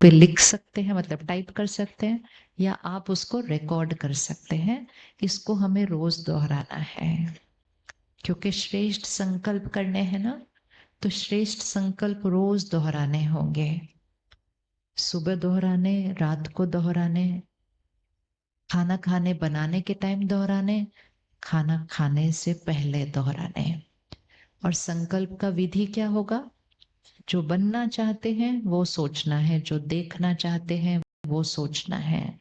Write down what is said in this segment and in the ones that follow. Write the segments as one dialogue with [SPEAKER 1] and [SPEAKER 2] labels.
[SPEAKER 1] पे लिख सकते हैं, मतलब टाइप कर सकते हैं, या आप उसको रिकॉर्ड कर सकते हैं। इसको हमें रोज दोहराना है, क्योंकि श्रेष्ठ संकल्प करने हैं ना, तो श्रेष्ठ संकल्प रोज दोहराने होंगे। सुबह दोहराने, रात को दोहराने, खाना खाने बनाने के टाइम दोहराने, खाना खाने से पहले दोहराने। और संकल्प का विधि क्या होगा? जो बनना चाहते हैं वो सोचना है, जो देखना चाहते हैं वो सोचना है,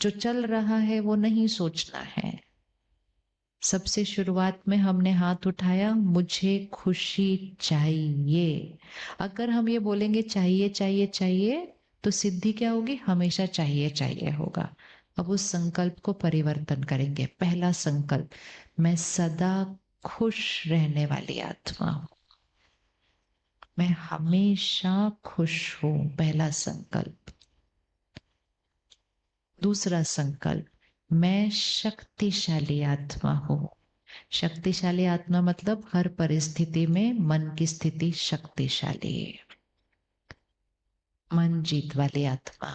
[SPEAKER 1] जो चल रहा है वो नहीं सोचना है। सबसे शुरुआत में हमने हाथ उठाया, मुझे खुशी चाहिए। अगर हम ये बोलेंगे चाहिए चाहिए चाहिए, तो सिद्धि क्या होगी? हमेशा चाहिए चाहिए होगा। अब उस संकल्प को परिवर्तन करेंगे। पहला संकल्प, मैं सदा खुश रहने वाली आत्मा हूं। मैं हमेशा खुश हूं, पहला संकल्प। दूसरा संकल्प, मैं शक्तिशाली आत्मा हूं। शक्तिशाली आत्मा मतलब हर परिस्थिति में मन की स्थिति शक्तिशाली है, मन जीत वाली आत्मा।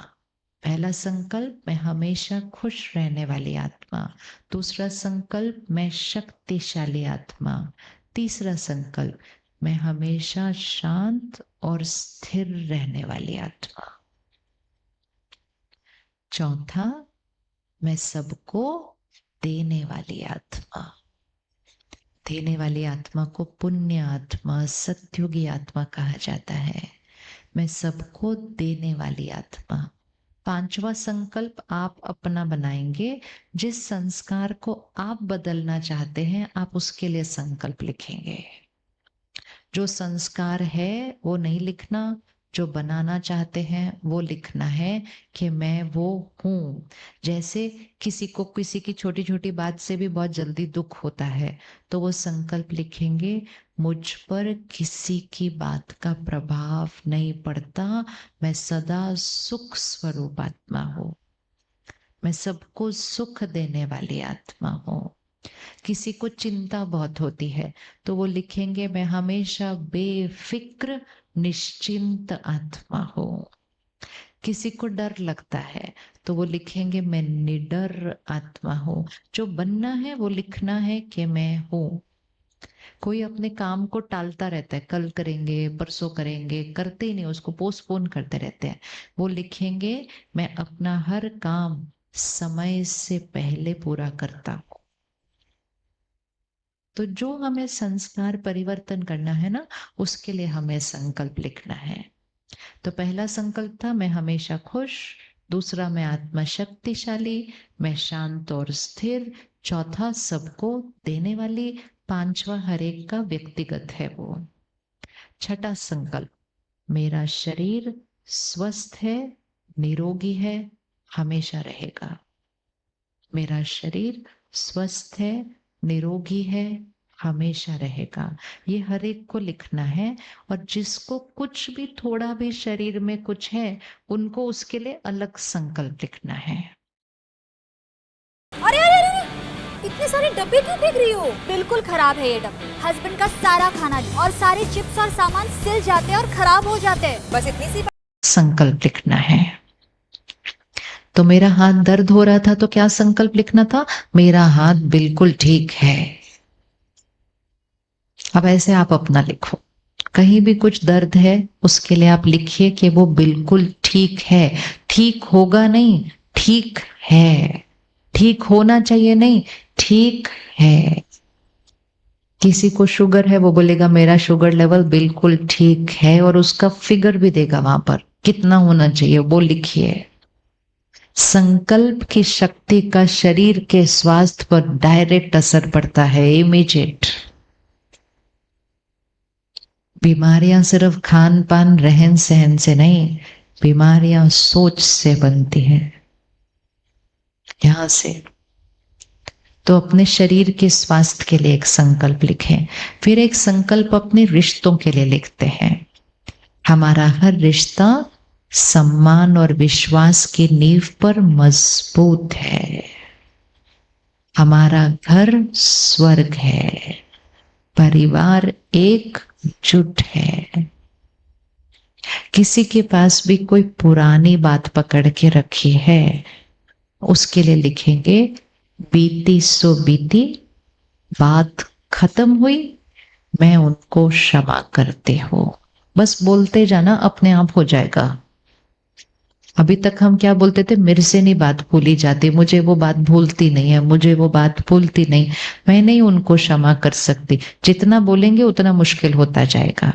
[SPEAKER 1] पहला संकल्प, मैं हमेशा खुश रहने वाली आत्मा। दूसरा संकल्प, मैं शक्तिशाली आत्मा। तीसरा संकल्प, मैं हमेशा शांत और स्थिर रहने वाली आत्मा। चौथा, मैं सबको देने वाली आत्मा। देने वाली आत्मा को पुण्य आत्मा, सत्युगी आत्मा कहा जाता है। मैं सबको देने वाली आत्मा। पांचवा संकल्प आप अपना बनाएंगे। जिस संस्कार को आप बदलना चाहते हैं, आप उसके लिए संकल्प लिखेंगे। जो संस्कार है वो नहीं लिखना, जो बनाना चाहते हैं वो लिखना है कि मैं वो हूं। जैसे किसी को किसी की छोटी छोटी बात से भी बहुत जल्दी दुख होता है, तो वो संकल्प लिखेंगे, मुझ पर किसी की बात का प्रभाव नहीं पड़ता, मैं सदा सुख स्वरूप आत्मा हूं, मैं सबको सुख देने वाली आत्मा हूं। किसी को चिंता बहुत होती है, तो वो लिखेंगे, मैं हमेशा बेफिक्र निश्चिंत आत्मा हूं। किसी को डर लगता है, तो वो लिखेंगे, मैं निडर आत्मा हूं। जो बनना है वो लिखना है कि मैं हूं। कोई अपने काम को टालता रहता है, कल करेंगे, परसों करेंगे, करते ही नहीं, उसको पोस्टपोन करते रहते हैं। वो लिखेंगे, मैं अपना हर काम समय से पहले पूरा करता हूं। तो जो हमें संस्कार परिवर्तन करना है ना, उसके लिए हमें संकल्प लिखना है। तो पहला संकल्प था, मैं हमेशा खुश। दूसरा, मैं आत्मा शक्तिशाली। मैं शांत और स्थिर। चौथा, सबको देने वाली। पांचवा, हर एक का व्यक्तिगत है वो। छठा संकल्प, मेरा शरीर स्वस्थ है, निरोगी है, हमेशा रहेगा। मेरा शरीर स्वस्थ है, निरोगी है, हमेशा रहेगा। ये हर एक को लिखना है। और जिसको कुछ भी, थोड़ा भी शरीर में कुछ है, उनको उसके लिए अलग संकल्प लिखना है।
[SPEAKER 2] अरे अरे अरे, इतने सारे डब्बे क्यों फेंक रही हो? बिल्कुल खराब है ये डब्बे। हस्बैंड का सारा खाना और सारे चिप्स और सामान सिल जाते हैं और खराब हो जाते हैं। बस इतनी सी
[SPEAKER 1] संकल्प लिखना है। तो मेरा हाथ दर्द हो रहा था, तो क्या संकल्प लिखना था? मेरा हाथ बिल्कुल ठीक है। अब ऐसे आप अपना लिखो। कहीं भी कुछ दर्द है, उसके लिए आप लिखिए कि वो बिल्कुल ठीक है। ठीक होगा नहीं, ठीक है। ठीक होना चाहिए नहीं, ठीक है। किसी को शुगर है, वो बोलेगा मेरा शुगर लेवल बिल्कुल ठीक है, और उसका फिगर भी देगा वहां पर कितना होना चाहिए, वो लिखिए। संकल्प की शक्ति का शरीर के स्वास्थ्य पर डायरेक्ट असर पड़ता है, इमीडिएट। बीमारियां सिर्फ खान पान रहन सहन से नहीं, बीमारियां सोच से बनती हैं, यहां से। तो अपने शरीर के स्वास्थ्य के लिए एक संकल्प लिखें। फिर एक संकल्प अपने रिश्तों के लिए लिखते हैं। हमारा हर रिश्ता सम्मान और विश्वास की नींव पर मजबूत है। हमारा घर स्वर्ग है। परिवार एकजुट है। किसी के पास भी कोई पुरानी बात पकड़ के रखी है, उसके लिए लिखेंगे बीती सो बीती, बात खत्म हुई, मैं उनको क्षमा करते हो। बस बोलते जाना, अपने आप हो जाएगा। अभी तक हम क्या बोलते थे, मेरे से नहीं बात भूली जाती, मुझे वो बात भूलती नहीं है, मुझे वो बात भूलती नहीं, मैं नहीं उनको क्षमा कर सकती। जितना बोलेंगे उतना मुश्किल होता जाएगा।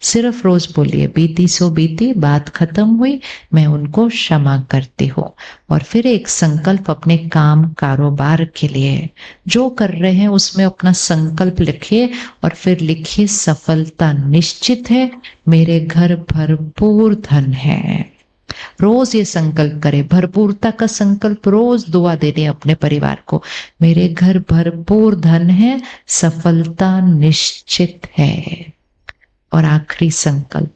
[SPEAKER 1] सिर्फ रोज बोलिए बीती सो बीती, बात खत्म हुई, मैं उनको क्षमा करती हूँ। और फिर एक संकल्प अपने काम कारोबार के लिए, जो कर रहे हैं उसमें अपना संकल्प लिखिए और फिर लिखिए सफलता निश्चित है, मेरे घर भरपूर धन है। रोज ये संकल्प करें, भरपूरता का संकल्प रोज दुआ देने अपने परिवार को, मेरे घर भरपूर धन है, सफलता निश्चित है। और आखिरी संकल्प,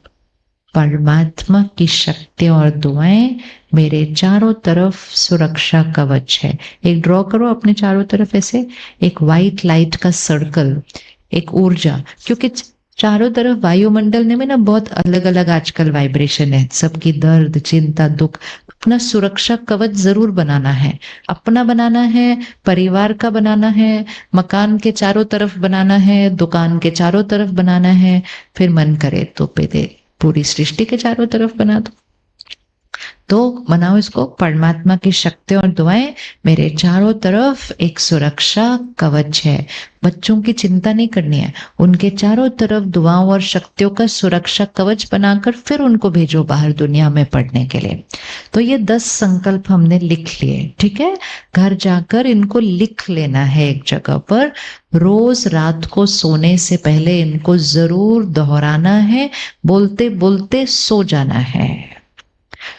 [SPEAKER 1] परमात्मा की शक्ति और दुआएं मेरे चारों तरफ सुरक्षा कवच है। एक ड्रॉ करो अपने चारों तरफ ऐसे एक व्हाइट लाइट का सर्कल, एक ऊर्जा, क्योंकि चारों तरफ वायुमंडल में ना बहुत अलग अलग आजकल वाइब्रेशन है, सबकी दर्द चिंता दुख। अपना सुरक्षा कवच जरूर बनाना है, अपना बनाना है, परिवार का बनाना है, मकान के चारों तरफ बनाना है, दुकान के चारों तरफ बनाना है, फिर मन करे तो पूरी सृष्टि के चारों तरफ बना दो। तो बनाओ इसको, परमात्मा की शक्ति और दुआएं मेरे चारों तरफ एक सुरक्षा कवच है। बच्चों की चिंता नहीं करनी है, उनके चारों तरफ दुआओं और शक्तियों का सुरक्षा कवच बनाकर फिर उनको भेजो बाहर दुनिया में पढ़ने के लिए। तो ये 10 संकल्प हमने लिख लिए, ठीक है। घर जाकर इनको लिख लेना है एक जगह पर, रोज रात को सोने से पहले इनको जरूर दोहराना है, बोलते बोलते सो जाना है।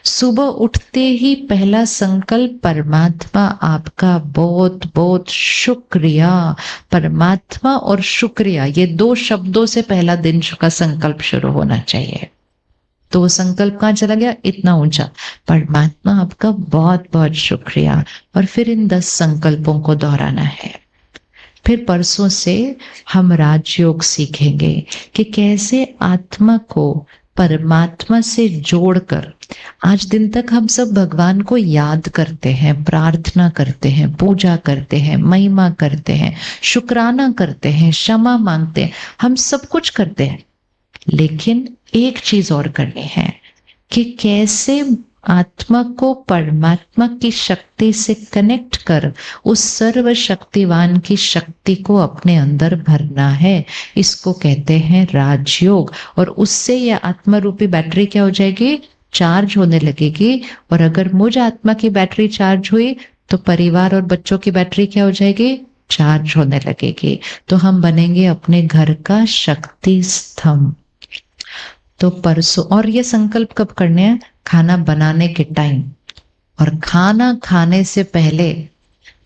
[SPEAKER 1] सुबह उठते ही पहला संकल्प, परमात्मा आपका बहुत बहुत शुक्रिया। परमात्मा और शुक्रिया, ये 2 शब्दों से पहला दिन का संकल्प शुरू होना चाहिए। तो वो संकल्प कहाँ चला गया, इतना ऊंचा, परमात्मा आपका बहुत बहुत शुक्रिया। और फिर इन 10 संकल्पों को दोहराना है। फिर परसों से हम राजयोग सीखेंगे कि कैसे आत्मा को परमात्मा से जोड़कर, आज दिन तक हम सब भगवान को याद करते हैं, प्रार्थना करते हैं, पूजा करते हैं, महिमा करते हैं, शुक्राना करते हैं, क्षमा मांगते हैं, हम सब कुछ करते हैं। लेकिन एक चीज और करनी है कि कैसे आत्मा को परमात्मा की शक्ति से कनेक्ट कर उस सर्वशक्तिवान की शक्ति को अपने अंदर भरना है। इसको कहते हैं राजयोग। और उससे यह आत्मा रूपी बैटरी क्या हो जाएगी, चार्ज होने लगेगी। और अगर मुझ आत्मा की बैटरी चार्ज हुई तो परिवार और बच्चों की बैटरी क्या हो जाएगी, चार्ज होने लगेगी। तो हम बनेंगे अपने घर का शक्ति स्तंभ। तो परसों, और ये संकल्प कब करने हैं, खाना बनाने के टाइम और खाना खाने से पहले।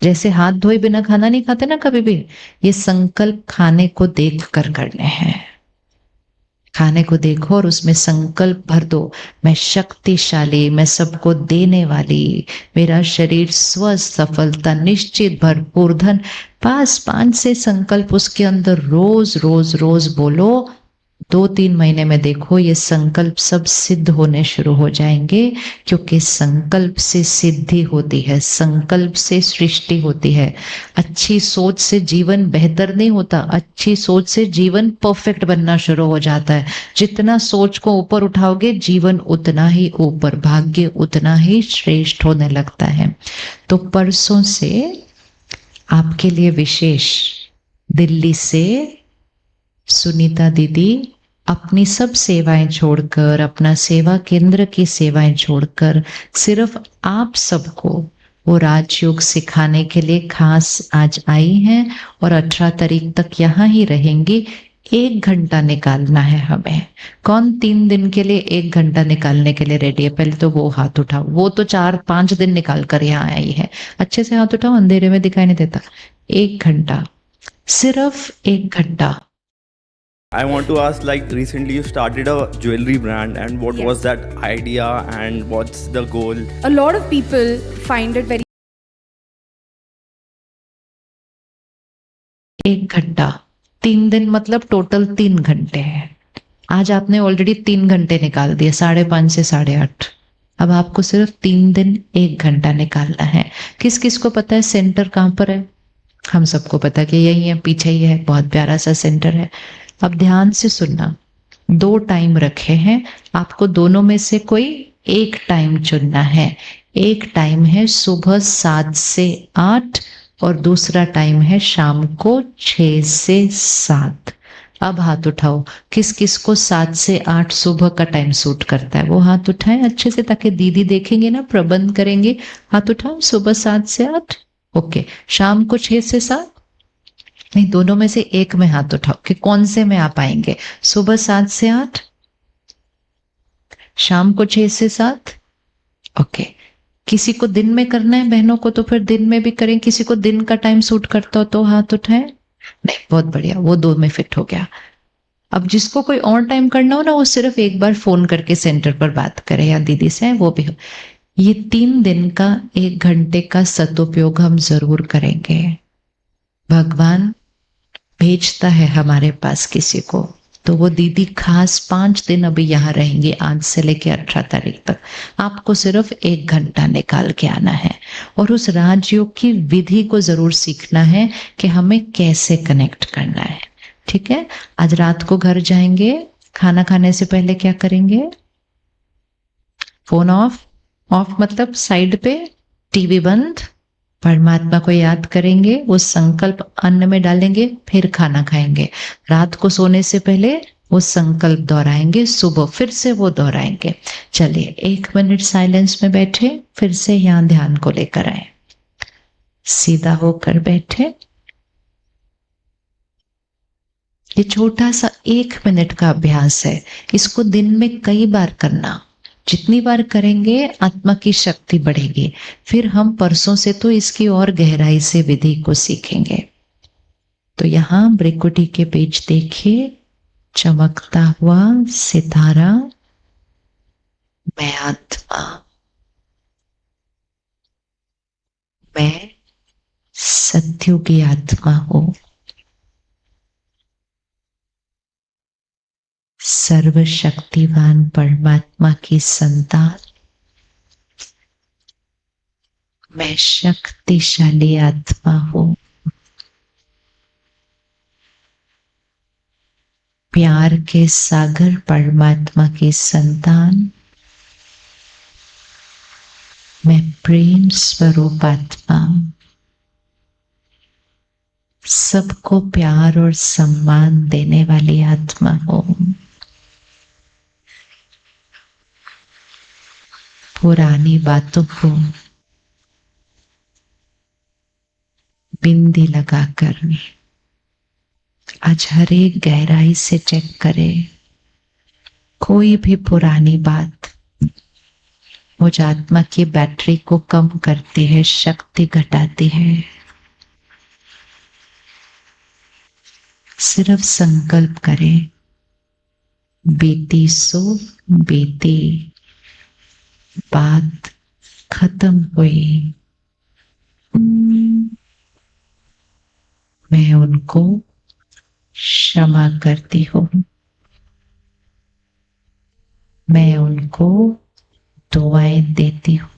[SPEAKER 1] जैसे हाथ धोए बिना खाना नहीं खाते ना कभी भी, ये संकल्प खाने को देख कर करने हैं। खाने को देखो और उसमें संकल्प भर दो, मैं शक्तिशाली, मैं सबको देने वाली, मेरा शरीर स्वस्थ, सफलता निश्चित, भरपूर धन। 5 से संकल्प उसके अंदर रोज रोज रोज बोलो। 2-3 महीने में देखो ये संकल्प सब सिद्ध होने शुरू हो जाएंगे, क्योंकि संकल्प से सिद्धि होती है, संकल्प से सृष्टि होती है। अच्छी सोच से जीवन बेहतर नहीं होता, अच्छी सोच से जीवन परफेक्ट बनना शुरू हो जाता है। जितना सोच को ऊपर उठाओगे जीवन उतना ही ऊपर, भाग्य उतना ही श्रेष्ठ होने लगता है। तो परसों से आपके लिए विशेष, दिल्ली से सुनीता दीदी अपनी सब सेवाएं छोड़कर, अपना सेवा केंद्र की सेवाएं छोड़कर सिर्फ आप सबको वो राजयोग सिखाने के लिए खास आज आई हैं और 18 तारीख तक यहाँ ही रहेंगी। 1 घंटा निकालना है हमें। कौन 3 दिन के लिए 1 घंटा निकालने के लिए रेडी है? पहले तो वो हाथ उठाओ। वो तो 4-5 दिन निकाल कर यहाँ आई है। अच्छे से हाथ उठाओ, अंधेरे में दिखाई नहीं देता। 1 घंटा, सिर्फ 1 घंटा।
[SPEAKER 3] I want to ask, like, recently you started a jewelry brand, and what
[SPEAKER 4] Yes.
[SPEAKER 3] was that idea and what's the goal?
[SPEAKER 4] A lot of people find it very
[SPEAKER 1] 1 घंटा, 3 दिन मतलब टोटल 3 घंटे हैं। आज आपने ऑलरेडी 3 घंटे निकाल दिए, 5:30 से 8:30। अब आपको सिर्फ 3 दिन 1 घंटा निकालना है। किस किस को पता है सेंटर कहाँ पर है? हम सबको पता है कि यही है, पीछे ही है, बहुत प्यारा सा सेंटर है। अब ध्यान से सुनना, 2 टाइम रखे हैं, आपको दोनों में से कोई एक टाइम चुनना है। एक टाइम है सुबह 7 से 8 और दूसरा टाइम है शाम को 6 से 7। अब हाथ उठाओ, किस किस को 7 से 8 सुबह का टाइम सूट करता है, वो हाथ उठाएं अच्छे से, ताकि दीदी देखेंगे ना, प्रबंध करेंगे। हाथ उठाओ, सुबह 7 से 8। ओके, शाम को 6 से 7? नहीं, दोनों में से एक में हाथ उठाओ कि कौन से में आप आएंगे। सुबह 7 से 8, शाम को 6 से 7। ओके, किसी को दिन में करना है बहनों को तो फिर दिन में भी करें, किसी को दिन का टाइम सूट करता हो तो हाथ उठाएं। नहीं, बहुत बढ़िया, वो 2 में फिट हो गया। अब जिसको कोई और टाइम करना हो ना, वो सिर्फ एक बार फोन करके सेंटर पर बात करे या दीदी से, वो भी हो। ये 3 दिन का 1 घंटे का सदुपयोग हम जरूर करेंगे। भगवान भेजता है हमारे पास किसी को, तो वो दीदी खास 5 दिन अभी यहाँ रहेंगे, आज से लेके 18 तारीख तक। आपको सिर्फ 1 घंटा निकाल के आना है और उस राजयोग की विधि को जरूर सीखना है कि हमें कैसे कनेक्ट करना है। ठीक है, आज रात को घर जाएंगे, खाना खाने से पहले क्या करेंगे? फोन ऑफ, ऑफ मतलब साइड पे, टीवी बंद, परमात्मा को याद करेंगे, वो संकल्प अन्न में डालेंगे, फिर खाना खाएंगे। रात को सोने से पहले वो संकल्प दोहराएंगे, सुबह फिर से वो दोहराएंगे। चलिए 1 मिनट साइलेंस में बैठे, फिर से यहां ध्यान को लेकर आए। सीधा होकर बैठे। ये छोटा सा 1 मिनट का अभ्यास है, इसको दिन में कई बार करना। जितनी बार करेंगे आत्मा की शक्ति बढ़ेगी। फिर हम परसों से तो इसकी और गहराई से विधि को सीखेंगे। तो यहां ब्रिकुटी के पेज देखिए, चमकता हुआ सितारा, मैं आत्मा, मैं सत्युगी आत्मा हूं, सर्वशक्तिवान परमात्मा की संतान, मैं शक्तिशाली आत्मा हूं, प्यार के सागर परमात्मा की संतान, मैं प्रेम स्वरूप आत्मा, सबको प्यार और सम्मान देने वाली आत्मा हूं। पुरानी बातों को बिंदी लगाकर आज हर एक गहराई से चेक करें। कोई भी पुरानी बात मुझ आत्मा की बैटरी को कम करती है, शक्ति घटाती है। सिर्फ संकल्प करें, बीती सो बीती, बात खत्म हुई, मैं उनको क्षमा करती हूँ, मैं उनको दुआएं देती हूँ।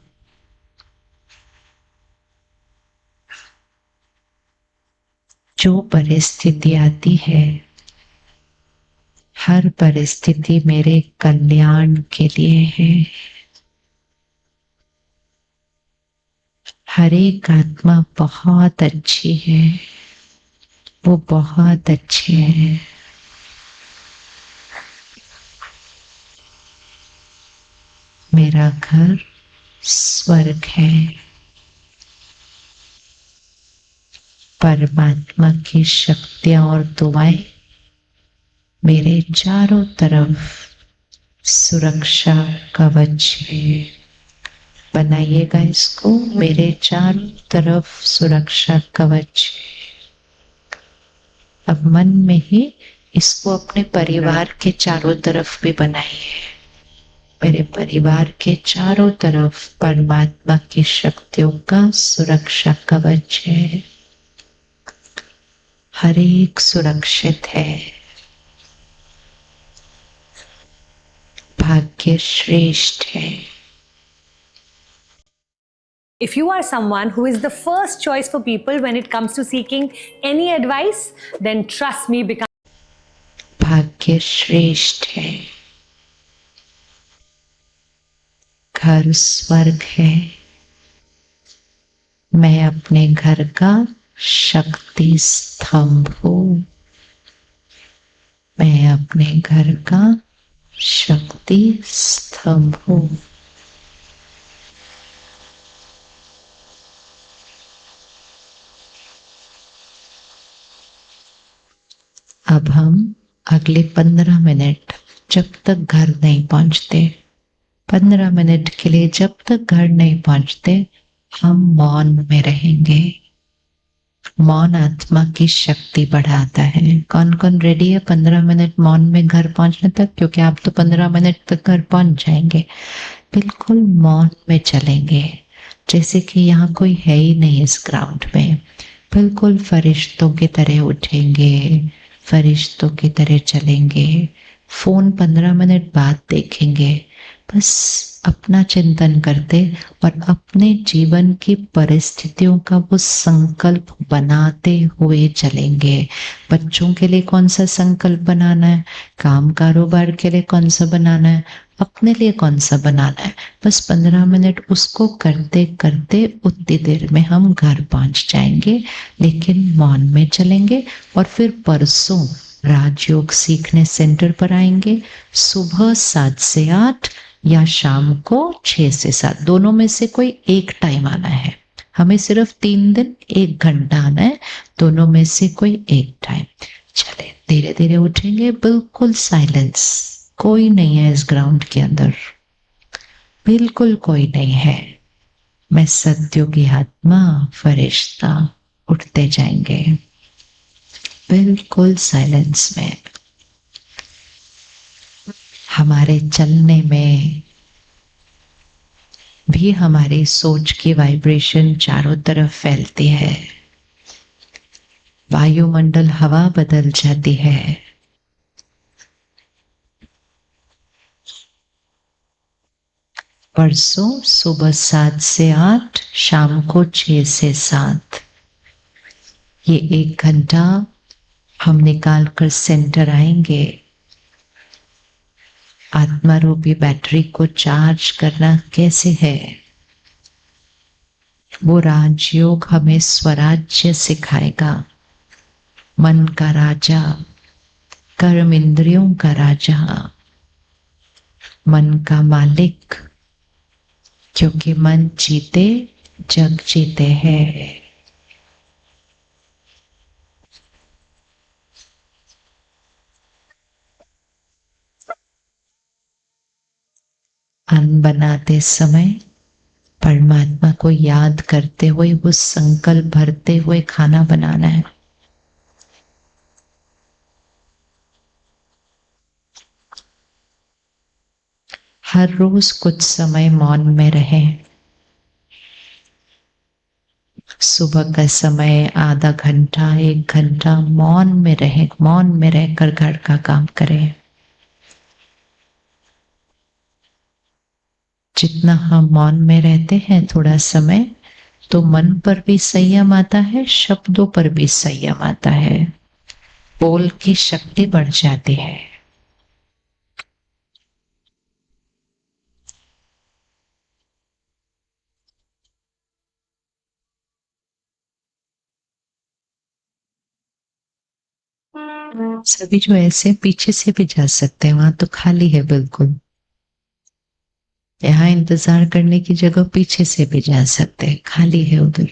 [SPEAKER 1] जो परिस्थिति आती है, हर परिस्थिति मेरे कल्याण के लिए है। हर एक आत्मा बहुत अच्छी है, वो बहुत अच्छे हैं। मेरा घर स्वर्ग है। परमात्मा की शक्तियां और दुआएं मेरे चारों तरफ सुरक्षा कवच है। बनाइएगा इसको, मेरे चारों तरफ सुरक्षा कवच। अब मन में ही इसको अपने परिवार के चारों तरफ भी बनाइए। मेरे परिवार के चारों तरफ परमात्मा की शक्तियों का सुरक्षा कवच है। हर एक सुरक्षित है। भाग्य श्रेष्ठ है।
[SPEAKER 5] If you are someone who is the first choice for people when it comes to seeking any advice, then trust me, become
[SPEAKER 1] भाग्य श्रेष्ठ है। घर स्वर्ग है। मैं अपने घर का शक्ति स्तंभ हूँ। मैं अपने घर का शक्ति स्तंभ हूँ। अब हम अगले 15 मिनट जब तक घर नहीं पहुंचते, 15 मिनट के लिए जब तक घर नहीं पहुंचते, हम मौन में रहेंगे। मौन आत्मा की शक्ति बढ़ाता है। कौन कौन रेडी है 15 मिनट मौन में घर पहुंचने तक? क्योंकि आप तो 15 मिनट तक घर पहुंच जाएंगे। बिल्कुल मौन में चलेंगे, जैसे कि यहाँ कोई है ही नहीं इस ग्राउंड में। बिल्कुल फरिश्तों की तरह उठेंगे, फरिश्तों की तरह चलेंगे। फोन 15 मिनट बाद देखेंगे। बस अपना चिंतन करते और अपने जीवन की परिस्थितियों का वो संकल्प बनाते हुए चलेंगे। बच्चों के लिए कौन सा संकल्प बनाना है, काम कारोबार के लिए कौन सा बनाना है, अपने लिए कौन सा बनाना है, बस 15 मिनट उसको करते करते उतनी देर में हम घर पहुंच जाएंगे। लेकिन मौन में चलेंगे और फिर परसों राजयोग सीखने सेंटर पर आएंगे। सुबह 7 से 8 या शाम को 6 से 7, दोनों में से कोई एक टाइम आना है। हमें सिर्फ 3 दिन 1 घंटा आना है, दोनों में से कोई एक टाइम। चले धीरे धीरे उठेंगे। बिल्कुल साइलेंस, कोई नहीं है इस ग्राउंड के अंदर, बिल्कुल कोई नहीं है। मैं सत्युगी आत्मा फरिश्ता उठते जाएंगे बिल्कुल साइलेंस में। हमारे चलने में भी हमारी सोच की वाइब्रेशन चारों तरफ फैलती है। वायुमंडल हवा बदल जाती है। परसों सुबह 7 से 8, शाम को 6 से 7, ये 1 घंटा हम निकाल कर सेंटर आएंगे। आत्मा रूपी बैटरी को चार्ज करना कैसे है, वो राजयोग हमें स्वराज्य सिखाएगा। मन का राजा, कर्म इंद्रियों का राजा, मन का मालिक, क्योंकि मन जीते जग जीते हैं। अन्न बनाते समय परमात्मा को याद करते हुए, वो संकल्प भरते हुए खाना बनाना है। हर रोज कुछ समय मौन में रहें। सुबह का समय आधा घंटा 1 घंटा मौन में रहें, मौन में रहकर घर का काम करें। जितना हम मौन में रहते हैं थोड़ा समय, तो मन पर भी संयम आता है, शब्दों पर भी संयम आता है, बोल की शक्ति बढ़ जाती है। सभी जो ऐसे पीछे से भी जा सकते हैं, वहां तो खाली है बिल्कुल। यहाँ इंतजार करने की जगह पीछे से भी जा सकते हैं, खाली है उधर।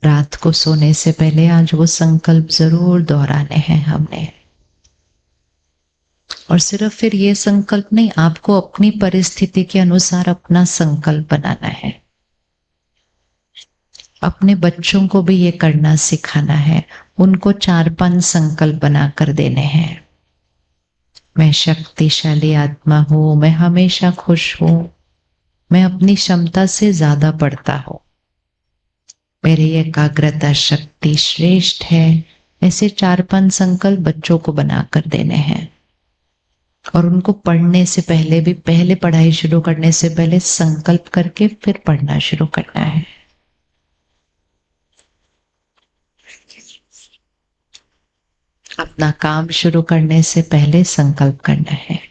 [SPEAKER 1] रात को सोने से पहले आज वो संकल्प जरूर दोहराने हैं हमने। और सिर्फ फिर ये संकल्प नहीं, आपको अपनी परिस्थिति के अनुसार अपना संकल्प बनाना है। अपने बच्चों को भी ये करना सिखाना है। उनको 4-5 संकल्प बनाकर देने हैं। मैं शक्तिशाली आत्मा हूं, मैं हमेशा खुश हूं, मैं अपनी क्षमता से ज्यादा पढ़ता हूं, मेरी एकाग्रता शक्ति श्रेष्ठ है। ऐसे 4-5 संकल्प बच्चों को बनाकर देने हैं और उनको पढ़ने से पहले भी, पहले पढ़ाई शुरू करने से पहले संकल्प करके फिर पढ़ना शुरू करना है। अपना काम शुरू करने से पहले संकल्प करना है।